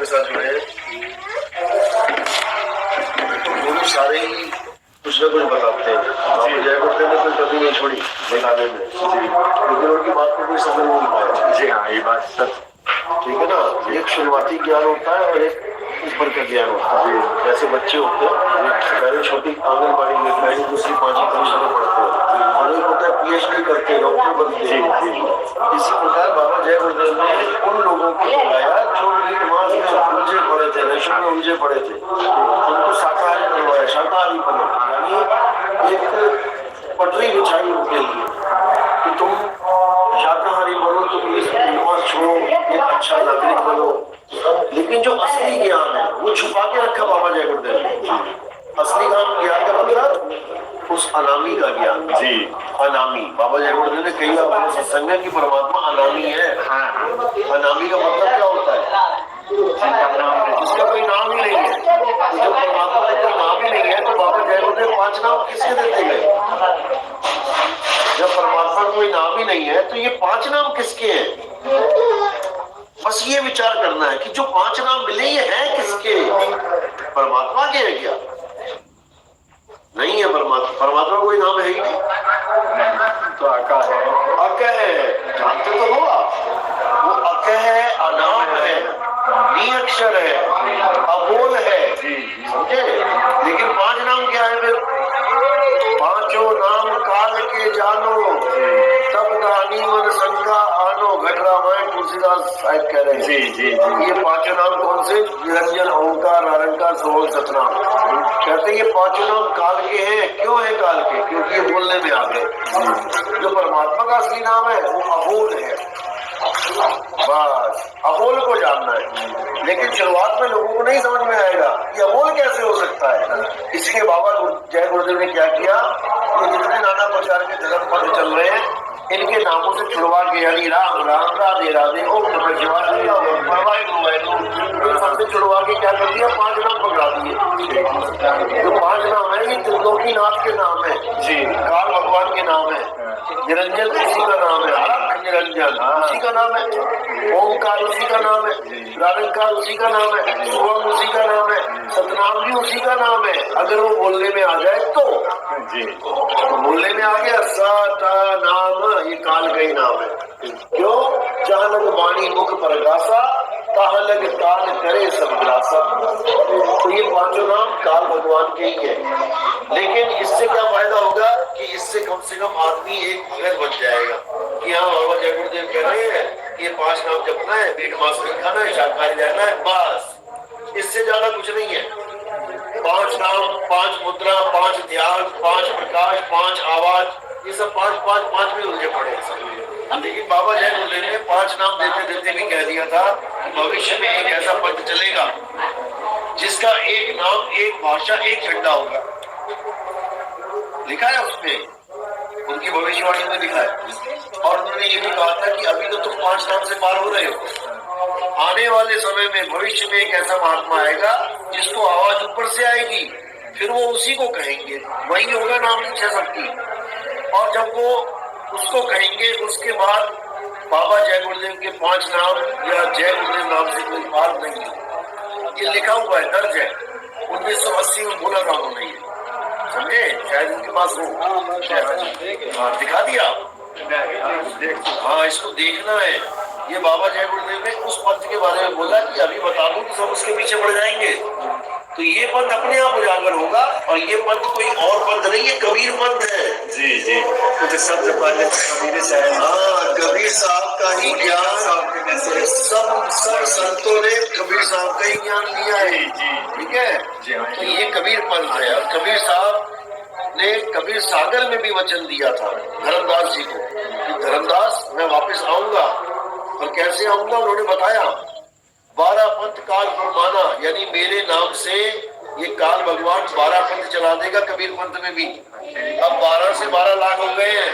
साथ जुड़े हैं वो लोग सारे ही कुछ ना कुछ बताते हैं। बाबा जय गुरुदेव ने तो कभी नहीं छोड़ी बताने में, लेकिन उनकी बात को कोई समझ नहीं पाया। जी हाँ, ये बात सच, ठीक है ना। एक शुरुआती ज्ञान होता है और एक ऊपर का ज्ञान होता है। जैसे बच्चे होते हैं, पहले छोटी आंगनबाड़ी में पहली दूसरी पांचवी कक्षा में पढ़ते हैं और एक होता है PhD करते हैं, डॉक्टर बनते हैं। इसी प्रकार बाबा जय गुरुदेव ने उन लोगों को बुलाया जो मीट मांस में उलझे पड़े थे, नशे में उलझे पड़े थे, उनको शाकाहारी बनवाया, शाकाहारी बनो, यानी एक पटरी बिछाई उनके लिए कि तुम शाकाहारी बनो, तुम इस मांस छोड़ो, एक अच्छा नागरिक बनो। लेकिन जो असली ज्ञान है वो छुपा के रखा बाबा जय गुरुदेव ने। असली ज्ञान का मतलब उस अनामी का ज्ञान। जी, अनामी बाबा जय गुरुदेव ने कई बार सत्संग की परमात्मा अनामी है। अनामी का मतलब क्या होता है? जिसका कोई नाम ही नहीं है। तो जब परमात्मा का कोई नाम ही नहीं है तो बाबा जय गुरुदेव 5 नाम किसके देते गए? जब परमात्मा का कोई नाम ही नहीं है तो ये 5 नाम किसके हैं? बस ये विचार करना है कि जो 5 नाम मिले ये हैं किसके? परमात्मा के हैं क्या? नहीं है। परमात्मा कोई नाम है ही नहीं। तो आका है, अकह है, जानते तो हो आप। वो अकह है, अनाम है, निअक्षर है, अबोल है, समझे? लेकिन 5 नाम क्या है फिर? पांचों नाम काल के जानो, तब दानी मन शंका आनो। घट रामायण तुलसीदास साहिब कह रहे हैं। जी जी। ये 5 नाम कौन से? निरंजन, ओंकार, निरंकार, सोहम, सतनाम। कहते हैं ये 5 नाम काल के हैं। क्यों है काल के? क्योंकि ये बोलने में आ गए। जो परमात्मा का असली नाम है वो अबोल है। बस अबोल को जानना है। लेकिन शुरुआत में लोगों को नहीं समझ में आएगा कि अबोल कैसे हो सकता है। इसलिए बाबा जय गुरुदेव ने क्या किया कि जितने नाना प्रकार के धर्म पद चल रहे हैं इनके नामों से छुड़वा के, यानी राम राम, राधे राधे, ओम नमः शिवाय, सबसे छुड़वा के क्या कर दिया? 5 नाम पकड़ा दिए। जो 5 नाम है ये त्रिलोकीनाथ के नाम है जी, काल भगवान के नाम है। निरंजन उसी का नाम है, अलख निरंजन उसी का नाम है, ओमकार उसी का नाम है, निरंकार उसी का नाम है, शिवम उसी का नाम है, सतनाम भी उसी का नाम है। अगर वो बोलने में आ जाए तो जी, तो बोलने में आ गया सतनाम, ये काल का ही नाम है। क्यों? जहां लग वाणी मुख परगासा, तहां लग काल करे सब ग्रासा। तो ये 5 नाम काल भगवान के ही है। लेकिन इससे क्या फायदा होगा कि इससे कम से कम आदमी एक भगत बन जाएगा कि हाँ बाबा जय गुरुदेव कह रहे हैं ये 5 नाम जपना है, मीट मांस नहीं खाना है, शाकाहारी रहना है, बस। इससे ज्यादा कुछ नहीं है। 5 नाम, 5 मुद्रा, 5 ध्यान, 5 प्रकाश, 5 आवाज, ये सब 5 में उलझे पड़े हैं। लेकिन बाबा जय गुरुदेव ने 5 नाम देते देते भी कह दिया था कि भविष्य में एक ऐसा पंथ चलेगा जिसका एक नाम, एक भाषा, एक झंडा होगा। लिखा है उसमें, उनकी भविष्यवाणी में लिखा है। और उन्होंने ये भी कहा था कि अभी तो तुम 5 नाम से पार हो रहे हो, आने वाले समय में भविष्य में एक ऐसा महात्मा आएगा जिसको आवाज ऊपर से आएगी, फिर वो उसी को कहेंगे, वही होगा नाम इच्छा शक्ति। और जब वो उसको कहेंगे उसके बाद बाबा जय गुरुदेव के 5 नाम या जय गुरुदेव नाम से कोई पार नहीं है। ये लिखा हुआ है, दर्ज है, 1980 में बोला था उन्होंने। समझे? शायद उनके पास हो। हाँ, दिखा दिया। हाँ, इसको देखना है। ये बाबा जय गुरुदेव ने उस पंथ के बारे में बोला कि अभी बता दूं तो सब उसके पीछे पड़ जाएंगे। तो ये पंथ अपने आप उजागर होगा और ये पंथ कोई और पंथ नहीं है, कबीर पंथ है। जी जी। तो सबसे पहले कबीर साहब, हाँ, कबीर साहब का ही ज्ञान सब संतों ने कबीर साहब का ही ज्ञान लिया है। ठीक है? तो ये कबीर पंथ है। और कबीर साहब ने कबीर सागर में भी वचन दिया था धर्मदास जी को कि धर्मदास मैं वापस आऊंगा। और कैसे आऊंगा उन्होंने बताया, 12 पंथ काल फरमाना, यानी मेरे नाम से ये काल भगवान 12 पंथ चला देगा कबीर पंथ में भी। अब 12 से 12 लाख हो गए हैं।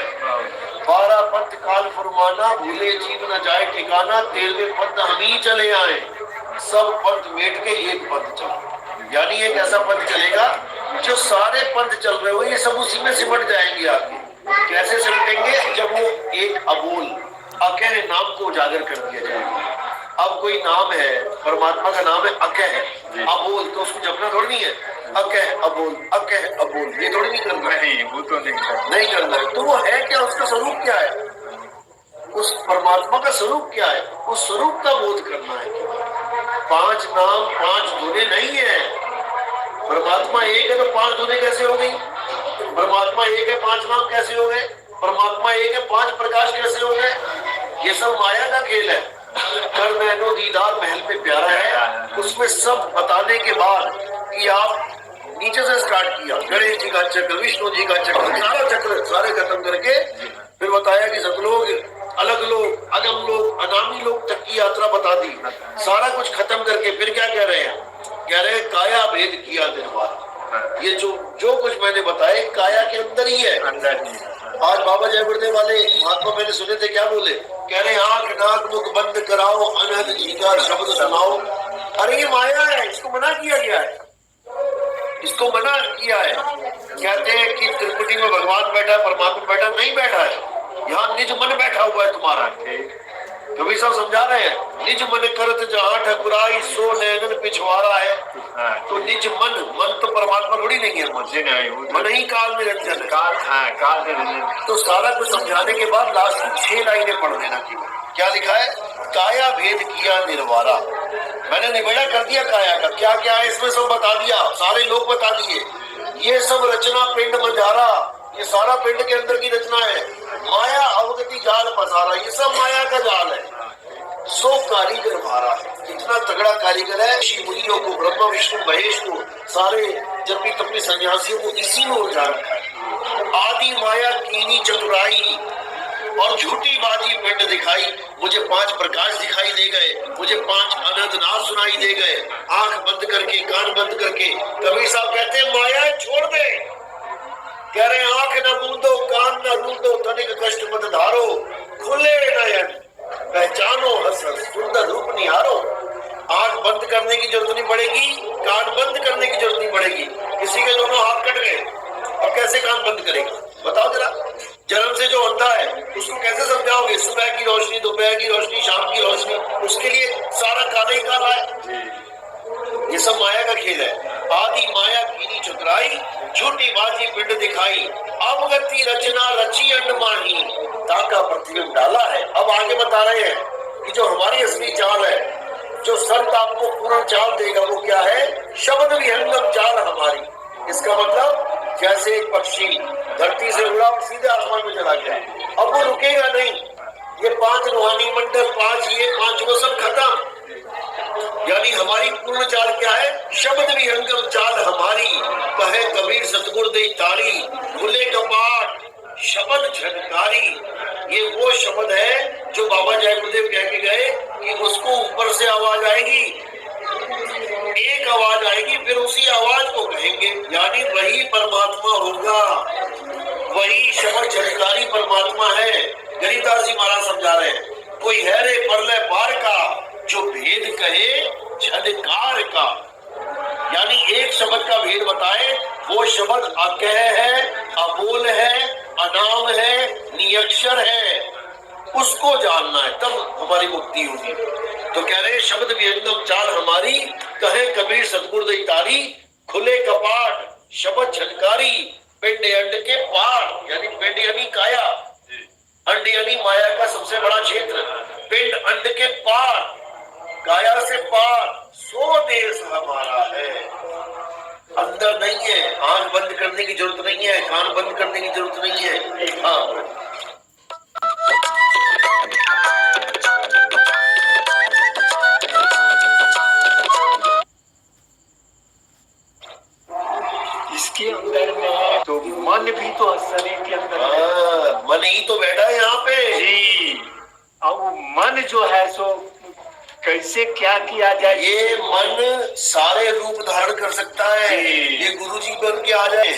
12 पंथ काल फरमाना, भूले जीव न जाए ठिकाना, 13वें पंथ हम ही चले आए, सब पंथ मेट के एक पंथ चले। यानी एक ऐसा पंथ चलेगा जो सारे पंथ चल रहे हो ये सब उसी में सिमट जाएंगे आगे। कैसे सिमटेंगे? जब वो एक अबोल अकेले नाम को उजागर कर दिया जाएगा। अब अब कोई नाम है, परमात्मा का नाम है अकह, अबोल, तो उसको जपना थोड़ी नहीं है। अकह अबोल, अकह अबोल, ये थोड़ी नहीं करना है। नहीं, वो तो नहीं करना है। तो वो है क्या, उसका स्वरूप क्या है, उस परमात्मा का स्वरूप क्या है, उस स्वरूप का बोध करना है। पांच नाम पांच धुनें नहीं है। परमात्मा एक है तो पांच धुनें कैसे हो गई? परमात्मा एक है, पांच नाम कैसे हो गए? परमात्मा एक है, पांच प्रकाश कैसे हो गए? ये सब माया का खेल है। कर नैनो दीदार महल में प्यारा है, उसमें सब बताने के बाद कि आप नीचे से स्टार्ट किया, गणेश जी का चक्र, विष्णु जी का चक्र, सारा चक्र सारे खत्म करके फिर बताया कि सतलोक, अलग लोग, अगम लोग, अनामी लोग तक की यात्रा बता दी। सारा कुछ खत्म करके फिर क्या कह रहे हैं? कह रहे हैं काया भेद किया निर्वाण। ये जो कुछ मैंने बताया काया के अंदर ही है, अंदर ही। आज बाबा जय गुरुदेव वाले महात्मा मैंने सुने थे, क्या बोले? कह रहे आंख नाक मुख बंद कराओ, अनहद जी का शब्द सुनाओ। अरे ये माया है, इसको मना किया गया है, इसको मना किया है। कहते हैं कि त्रिपुटी में भगवान बैठा है, परमात्मा बैठा नहीं बैठा है, यहाँ निज मन बैठा हुआ है तुम्हारा। कभी सब समझा रहे हैं, निज मन करत जहाँ ठकुराई सो नैनन पिछवाड़ा है। तो निज मन, मन तो परमात्मा थोड़ी नहीं है, मन ही काल निरंजन है। काल निरंजन। तो सारा कुछ समझाने के बाद लास्ट की 6 लाइनें पढ़ लेना केवल। क्या लिखा है? काया भेद किया निर्वारा। मैंने निबेड़ा कर दिया काया का, क्या क्या है इसमें सब बता दिया, सारे लोग बता दिए। ये सब रचना पिंड मंझारा, ये सारा पिंड के अंदर की रचना है। माया अवगति जाल पसारा, ये सब माया का जाल है। सो कारीगर मारा, इतना तगड़ा कारीगर है। शिव मुनियों को, ब्रह्मा विष्णु महेश को, सारे जपी तपी सन्यासियों को इसी में उलझा रखा है। आदि माया कीनी चतुराई और झूठी बाजी पिंड दिखाई। मुझे 5 प्रकाश दिखाई दे गए, मुझे 5 अनंत नाम सुनाई दे गए, आंख बंद करके, कान बंद करके। कबीर साहब कहते हैं माया छोड़ दे। कह रहे आंख न मूंदो, कान न रूंदो, तनिक कष्ट मत धारो, खुले नयन पहचानो हस सुंदर रूप निहारो। आंख बंद करने की जरूरत नहीं पड़ेगी, कान बंद करने की जरूरत नहीं पड़ेगी। किसी के दोनों हाथ कट गए और कैसे कान बंद करेगा बताओ जरा? जन्म से जो अंधा है उसको कैसे समझाओगे? सुबह की रोशनी, दोपहर की रोशनी, शाम की रोशनी, उसके लिए सारा काला ही काला है। ये सब माया का खेल है। आदि माया कीनी चतुराई, झूठी बाजी पिंड दिखाई, अवगति रचना रची अंड माही, ताका पृथ्वी में डाला है। अब आगे बता रहे हैं कि जो हमारी असली चाल है, जो संत आपको पूर्ण चाल देगा वो क्या है? शब्द विहंगम चाल हमारी। इसका मतलब जैसे एक पक्षी धरती से उड़ा और सीधे आसमान में चला गया, अब वो रुकेगा नहीं। ये 5 रूहानी मंडल, 5 ये 5 वो सब खत्म। यानी हमारी पूर्ण चाल क्या है? शब्द विहंगम चाल हमारी, कहे कबीर सतगुर दे तारी, खुले कपाट शब्द झनकारी। ये वो शब्द है जो बाबा जय गुरुदेव कह के गए कि उसको ऊपर से आवाज आएगी, एक आवाज आएगी, फिर उसी आवाज को कहेंगे, यानी वही परमात्मा होगा, वही शब्द झनकारी परमात्मा है। गरीबदास जी महाराज समझा रहे हैं, कोई है रे परलय पार का, जो भेद कहे झनकार का। यानी एक शब्द का भेद बताए, वो शब्द अकह है, अबोल है, अनाम है, नियक्षर है, उसको जानना है, तब हमारी मुक्ति होगी। तो कह रहे शब्द विहंगम चाल हमारी, कहे कबीर सतगुर दई तारी, खुले कपाट शब्द झनकारी, पिंड अंड के पार। यानी पिंड यानी काया, अंड यानी माया का सबसे बड़ा क्षेत्र, पिंड अंड के पार, काया से पार, सो देश हमारा है। अंदर नहीं है, आंख बंद करने की जरूरत नहीं है, कान बंद करने की जरूरत नहीं है। हाँ, इसके अंदर में तो मन भी तो शरीर के अंदर मन ही तो बैठा है यहाँ पे जी। अब वो मन जो है सो कैसे क्या किया जाए? ये मन सारे रूप धारण कर सकता है। ये गुरु जी बन के आ जाए,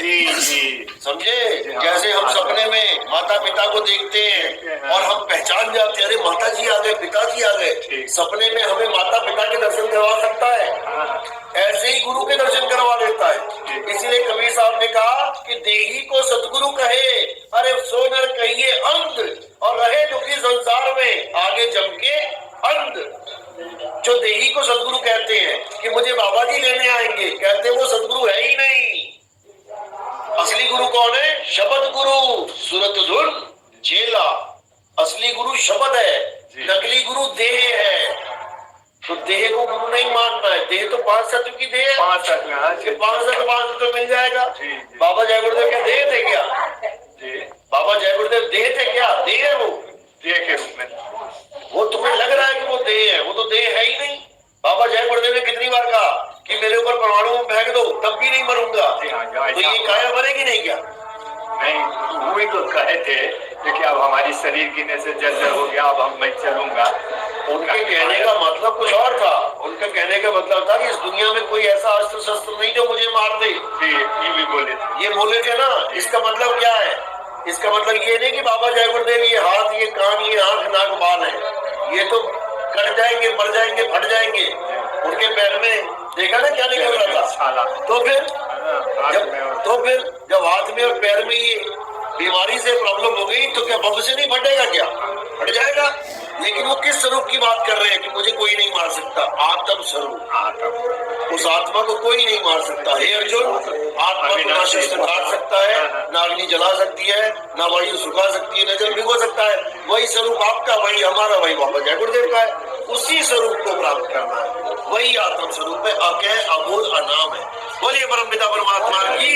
समझे? जैसे हम सपने में माता पिता को देखते हैं और हम पहचान जाते हैं, अरे माता जी आ गए, पिताजी आ गए। सपने में हमें माता पिता के दर्शन करवा सकता है, ऐसे ही गुरु के दर्शन करवा देता है। इसीलिए कबीर साहब ने कहा कि देही को सतगुरु कहे, अरे सो नर कहिए अंध, और रहे दुखी संसार में आगे जम के अंध। जो देही को सदगुरु कहते हैं कि मुझे बाबा जी लेने आएंगे, कहते हैं वो सदगुरु है ही नहीं। असली गुरु कौन है? शब्द गुरु, सूरत धुन चेला। असली गुरु शब्द है, नकली गुरु देह है। तो देह को गुरु नहीं मानना है। देह तो 5 तत्व की देह है, 5 तत्व में, हाँ जी। 5 तत्व मिल जाएगा। जी, जी। बाबा जय गुरुदेव क्या देह थे क्या? जी, बाबा जय गुरुदेव देह थे क्या? देह है वो, देह के रूप में। वो तुम्हें लग रहा है कि वो देह है, वो तो देह है ही नहीं। बाबा जय गुरुदेव ने कितनी बार कहा कि मेरे ऊपर परमाणु बम फेंक दो तब भी नहीं मरूंगा। जी हाँ, तो ये काया मरेगी नहीं क्या? नहीं, वो ही तो कहे थे कि अब हमारी शरीर गिरने से जर्जर हो गया, अब मैं चलूंगा। उनके कहने का मतलब कुछ और था। उनका कहने का मतलब था कि इस दुनिया में कोई ऐसा अस्त्र शस्त्र नहीं जो मुझे मार दे। ये भी बोले थे। ये बोले थे ना। इसका मतलब क्या है? इसका मतलब ये नहीं कि बाबा जय गुरुदेव ये हाथ, ये कान, ये आंख, नाक, बाल है, ये तो कट जाएंगे, मर जाएंगे, फट जाएंगे। उनके पैर में देखा ना क्या निकल रहा था? तो फिर जब हाथ में और पैर में ये बीमारी से प्रॉब्लम हो गई तो क्या बम से नहीं फटेगा? क्या फट जाएगा? लेकिन वो किस स्वरूप की बात कर रहे हैं कि मुझे कोई नहीं मार सकता? आत्म स्वरूप, उस आत्मा को कोई नहीं मार सकता। हे अर्जुन, आत्मा को ना शस्त्र काट सकता है, ना अग्नि जला सकती है, ना वायु सुखा सकती है, न जल भिगो सकता है। वही स्वरूप आपका, वही हमारा, वही बाबा जय गुरुदेव का है। उसी स्वरूप को प्राप्त करना है, वही आत्म स्वरूप है। अकह अबोध अनाम है। बोलिए परम पिता परमात्मा की।